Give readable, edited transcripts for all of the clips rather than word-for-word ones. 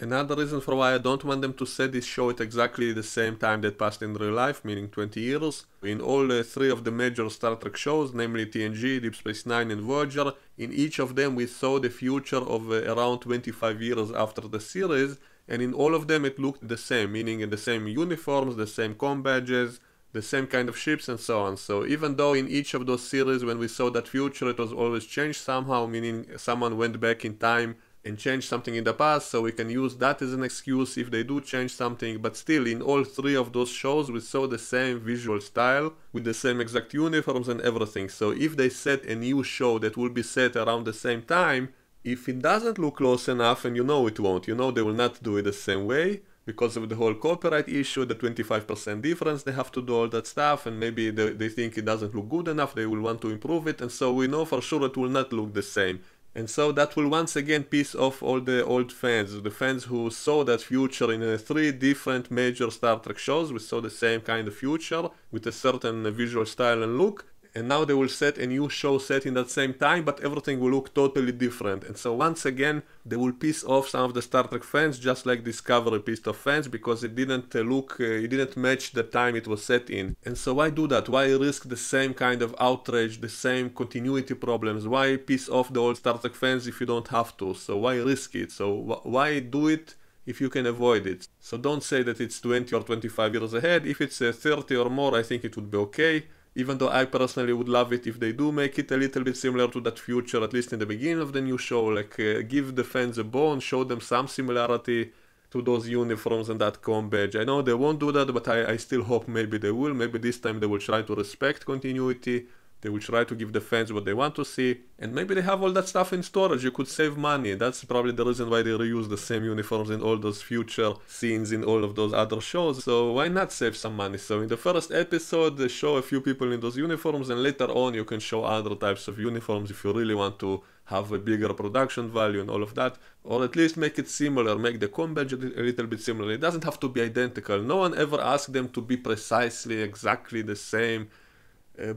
Another reason for why I don't want them to set this show at exactly the same time that passed in real life, meaning 20 years. In all three of the major Star Trek shows, namely TNG, Deep Space Nine and Voyager, in each of them we saw the future of around 25 years after the series, and in all of them it looked the same, meaning in the same uniforms, the same comm badges, the same kind of ships and so on. So even though in each of those series when we saw that future it was always changed somehow, meaning someone went back in time and change something in the past, so we can use that as an excuse if they do change something, but still in all three of those shows we saw the same visual style with the same exact uniforms and everything. So if they set a new show that will be set around the same time, if it doesn't look close enough, and you know it won't, you know they will not do it the same way because of the whole copyright issue, the 25% difference, they have to do all that stuff, and maybe they think it doesn't look good enough, they will want to improve it, and so we know for sure it will not look the same. And so that will once again piss off all the old fans, the fans who saw that future in three different major Star Trek shows. We saw the same kind of future with a certain visual style and look, and now they will set a new show set in that same time, but everything will look totally different. And so once again they will piss off some of the Star Trek fans, just like Discovery pissed off fans, because it didn't it didn't match the time it was set in. And so why do that? Why risk the same kind of outrage, the same continuity problems? Why piss off the old Star Trek fans if you don't have to? So why risk it? So why do it if you can avoid it? So don't say that it's 20 or 25 years ahead. If it's 30 or more, I think it would be okay. Even though I personally would love it if they do make it a little bit similar to that future, at least in the beginning of the new show, like give the fans a bone, show them some similarity to those uniforms and that comm badge. I know they won't do that, but I still hope maybe they will. Maybe this time they will try to respect continuity, they will try to give the fans what they want to see, and maybe they have all that stuff in storage, you could save money. That's probably the reason why they reuse the same uniforms in all those future scenes in all of those other shows, so why not save some money? So in the first episode they show a few people in those uniforms, and later on you can show other types of uniforms if you really want to have a bigger production value and all of that, or at least make it similar, make the comm badge a little bit similar. It doesn't have to be identical, no one ever asked them to be precisely exactly the same.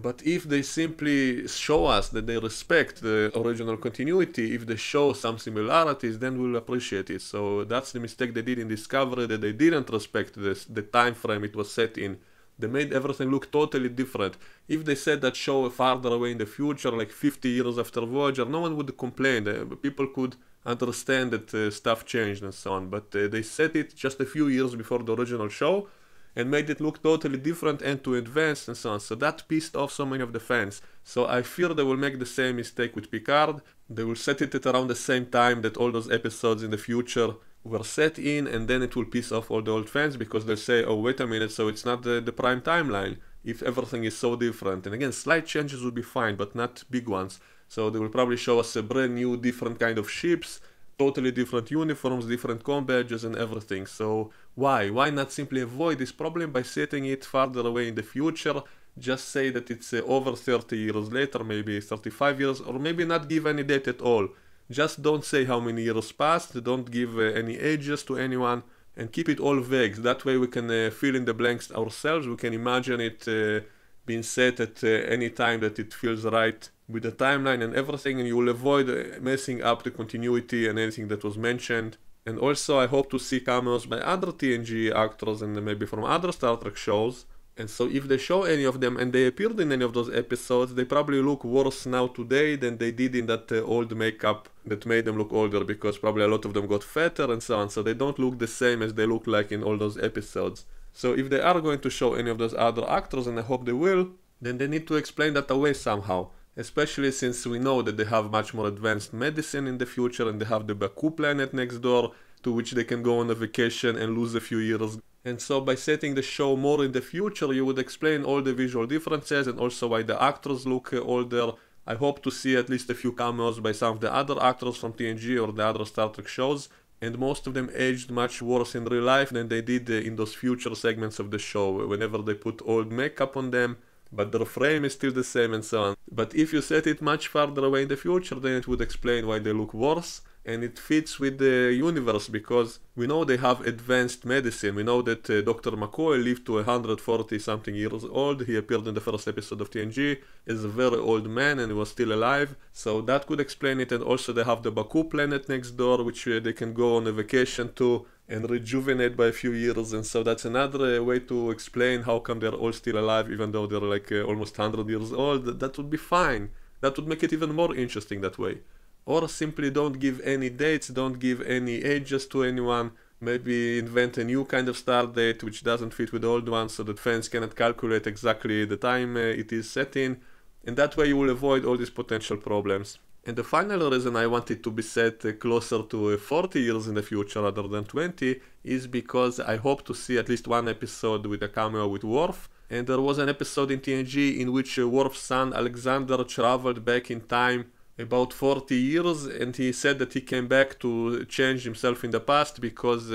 But if they simply show us that they respect the original continuity, if they show some similarities, then we'll appreciate it. So that's the mistake they did in Discovery, that they didn't respect the time frame it was set in. They made everything look totally different. If they set that show farther away in the future, like 50 years after Voyager, no one would complain. People could understand that stuff changed and so on. But they set it just a few years before the original show, and made it look totally different and too advanced and so on. So that pissed off so many of the fans. So I fear they will make the same mistake with Picard. They will set it at around the same time that all those episodes in the future were set in, and then it will piss off all the old fans because they'll say, oh wait a minute, so it's not the prime timeline if everything is so different. And again, slight changes will be fine, but not big ones. So they will probably show us a brand new different kind of ships, totally different uniforms, different comm badges and everything. So why not simply avoid this problem by setting it farther away in the future? Just say that it's over 30 years later, maybe 35 years, or maybe not give any date at all. Just don't say how many years passed, don't give any ages to anyone, and keep it all vague. That way we can fill in the blanks ourselves, we can imagine it being set at any time that it feels right with the timeline and everything, and you will avoid messing up the continuity and anything that was mentioned. And also I hope to see cameos by other TNG actors and maybe from other Star Trek shows. And so if they show any of them and they appeared in any of those episodes, they probably look worse now today than they did in that old makeup that made them look older, because probably a lot of them got fatter and so on, so they don't look the same as they look like in all those episodes. So if they are going to show any of those other actors, and I hope they will, then they need to explain that away somehow. Especially since we know that they have much more advanced medicine in the future, and they have the Baku planet next door to which they can go on a vacation and lose a few years. And so by setting the show more in the future, you would explain all the visual differences and also why the actors look older. I hope to see at least a few cameos by some of the other actors from TNG or the other Star Trek shows, and most of them aged much worse in real life than they did in those future segments of the show, whenever they put old makeup on them, but their frame is still the same and so on. But if you set it much farther away in the future, then it would explain why they look worse. and it fits with the universe because we know they have advanced medicine. We know that Dr. McCoy lived to 140 something years old. He appeared in the first episode of TNG as a very old man and he was still alive, so that could explain it. And also they have the Baku planet next door, which they can go on a vacation to and rejuvenate by a few years, and so that's another way to explain how come they're all still alive even though they're like almost 100 years old. That would be fine. That would make it even more interesting that way. Or simply don't give any dates, don't give any ages to anyone. Maybe invent a new kind of start date which doesn't fit with the old one so that fans cannot calculate exactly the time it is set in. And that way you will avoid all these potential problems. And the final reason I want it to be set closer to 40 years in the future rather than 20 is because I hope to see at least one episode with a cameo with Worf. And there was an episode in TNG in which Worf's son Alexander traveled back in time about 40 years, and he said that he came back to change himself in the past because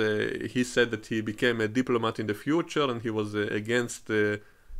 he said that he became a diplomat in the future and he was against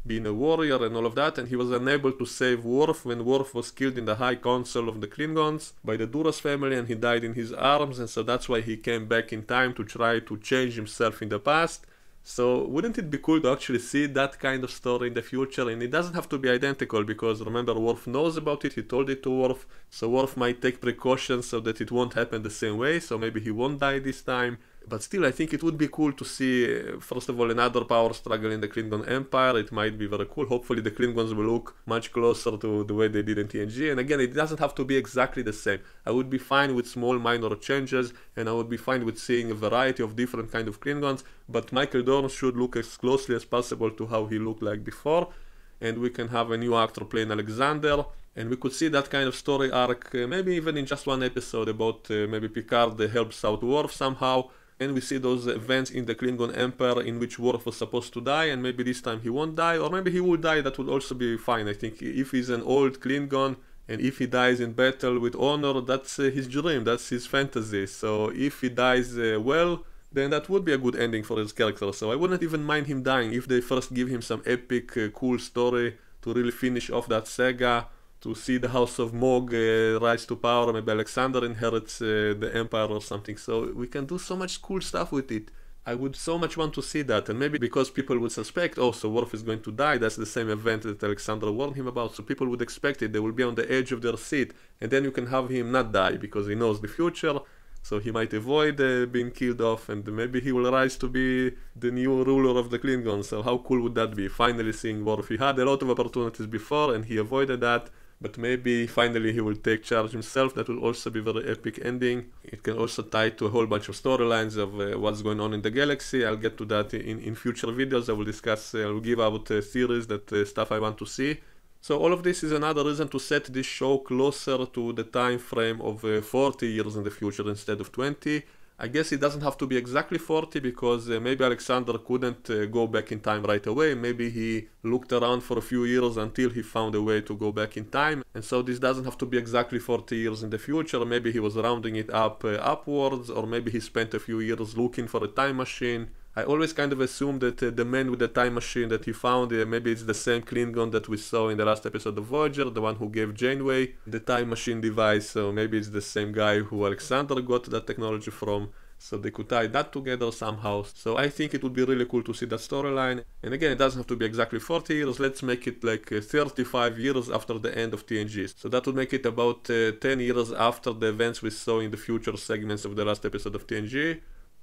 being a warrior and all of that, and he was unable to save Worf when Worf was killed in the High Council of the Klingons by the Duras family and he died in his arms, and so that's why he came back in time to try to change himself in the past. So wouldn't it be cool to actually see that kind of story in the future? And it doesn't have to be identical because remember Worf knows about it, he told it to Worf, so Worf might take precautions so that it won't happen the same way, so maybe he won't die this time. But still, I think it would be cool to see, first of all, another power struggle in the Klingon Empire. It might be very cool. Hopefully the Klingons will look much closer to the way they did in TNG. And again, it doesn't have to be exactly the same. I would be fine with small minor changes, and I would be fine with seeing a variety of different kind of Klingons, but Michael Dorn should look as closely as possible to how he looked like before. And we can have a new actor playing Alexander, and we could see that kind of story arc, maybe even in just one episode about maybe Picard helps out Worf somehow. And we see those events in the Klingon Empire in which Worf was supposed to die, and maybe this time he won't die, or maybe he will die. That would also be fine. I think if he's an old Klingon and if he dies in battle with honor, that's his dream, that's his fantasy. So if he dies well, then that would be a good ending for his character. So I wouldn't even mind him dying if they first give him some epic, cool story to really finish off that saga, to see the House of Mog rise to power, maybe Alexander inherits the Empire or something. So we can do so much cool stuff with it. I would so much want to see that, and maybe because people would suspect, oh, so Worf is going to die, that's the same event that Alexander warned him about, so people would expect it, they will be on the edge of their seat, and then you can have him not die, because he knows the future, so he might avoid being killed off, and maybe he will rise to be the new ruler of the Klingons. So how cool would that be, finally seeing Worf? He had a lot of opportunities before, and he avoided that. But maybe finally he will take charge himself. That will also be a very epic ending. It can also tie to a whole bunch of storylines of what's going on in the galaxy. I'll get to that in future videos. I will discuss, I will give out theories, that stuff I want to see. So all of this is another reason to set this show closer to the time frame of 40 years in the future instead of 20. I guess it doesn't have to be exactly 40 because maybe Alexander couldn't go back in time right away. Maybe he looked around for a few years until he found a way to go back in time. And so this doesn't have to be exactly 40 years in the future. Maybe he was rounding it up upwards, or maybe he spent a few years looking for a time machine. I always kind of assume that the man with the time machine that he found, maybe it's the same Klingon that we saw in the last episode of Voyager, the one who gave Janeway the time machine device, so maybe it's the same guy who Alexander got that technology from, so they could tie that together somehow. So I think it would be really cool to see that storyline, and again, it doesn't have to be exactly 40 years, let's make it like 35 years after the end of TNG, so that would make it about 10 years after the events we saw in the future segments of the last episode of TNG.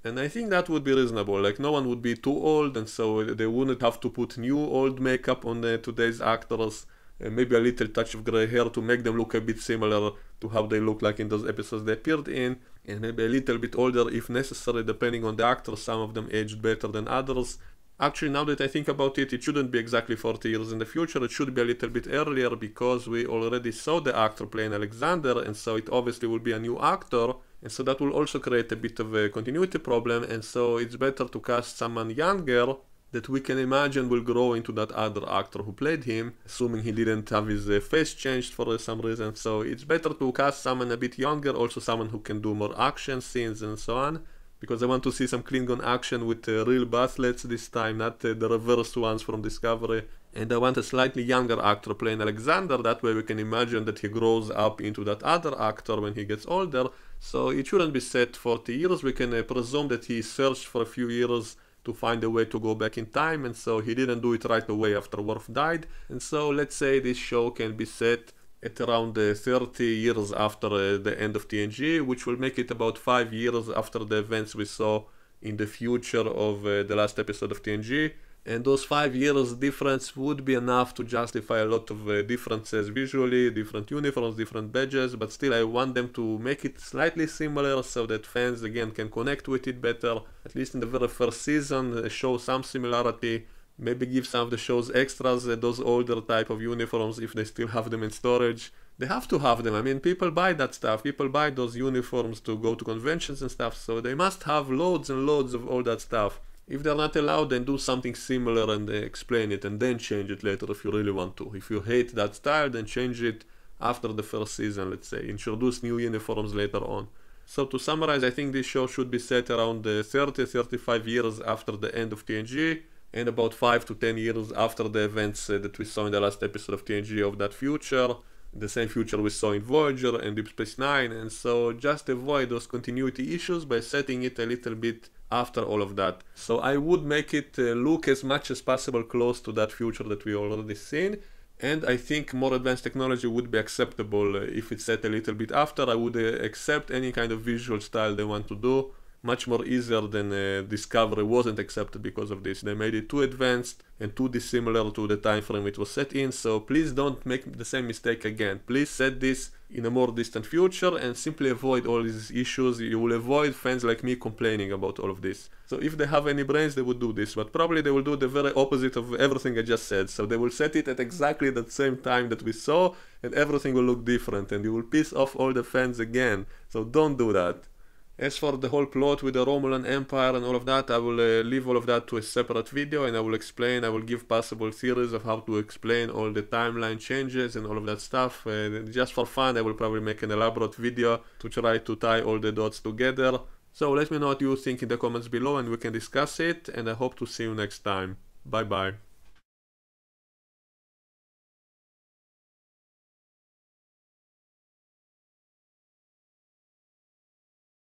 And I think that would be reasonable, like no one would be too old, and so they wouldn't have to put new old makeup on today's actors, maybe a little touch of grey hair to make them look a bit similar to how they look like in those episodes they appeared in, and maybe a little bit older if necessary, depending on the actor, some of them aged better than others. Actually, now that I think about it, it shouldn't be exactly 40 years in the future, it should be a little bit earlier, because we already saw the actor playing Alexander, and so it obviously will be a new actor, and so that will also create a bit of a continuity problem, and so it's better to cast someone younger that we can imagine will grow into that other actor who played him, assuming he didn't have his face changed for some reason. So it's better to cast someone a bit younger, also someone who can do more action scenes and so on, because I want to see some Klingon action with real bathlets this time, not the reverse ones from Discovery. And I want a slightly younger actor playing Alexander, that way we can imagine that he grows up into that other actor when he gets older, So it shouldn't be set 40 years. We can presume that he searched for a few years to find a way to go back in time, and so he didn't do it right away after Worf died. And so let's say this show can be set at around 30 years after the end of TNG, which will make it about 5 years after the events we saw in the future of the last episode of TNG. And those 5 years difference would be enough to justify a lot of differences visually, different uniforms, different badges, but still I want them to make it slightly similar so that fans again can connect with it better, at least in the very first season, show some similarity, maybe give some of the shows extras, those older type of uniforms if they still have them in storage. They have to have them. I mean, people buy that stuff, people buy those uniforms to go to conventions and stuff, so they must have loads and loads of all that stuff. If they're not allowed, then do something similar and explain it, and then change it later if you really want to. If you hate that style, then change it after the first season, let's say. Introduce new uniforms later on. So to summarize, I think this show should be set around 30-35 years after the end of TNG, and about 5 to 10 years after the events that we saw in the last episode of TNG of that future. The same future we saw in Voyager and Deep Space Nine, and so just avoid those continuity issues by setting it a little bit after all of that. So I would make it look as much as possible close to that future that we already seen, and I think more advanced technology would be acceptable if it's set a little bit after. I would accept any kind of visual style they want to do, much more easier than Discovery wasn't accepted because of this. They made it too advanced and too dissimilar to the time frame it was set in, so please don't make the same mistake again. Please set this in a more distant future and simply avoid all these issues. You will avoid fans like me complaining about all of this. So if they have any brains, they would do this, but probably they will do the very opposite of everything I just said. So they will set it at exactly the same time that we saw, and everything will look different, and you will piss off all the fans again. So don't do that. As for the whole plot with the Romulan Empire and all of that, I will leave all of that to a separate video, and I will give possible theories of how to explain all the timeline changes and all of that stuff. Just for fun, I will probably make an elaborate video to try to tie all the dots together. So let me know what you think in the comments below and we can discuss it, and I hope to see you next time. Bye bye.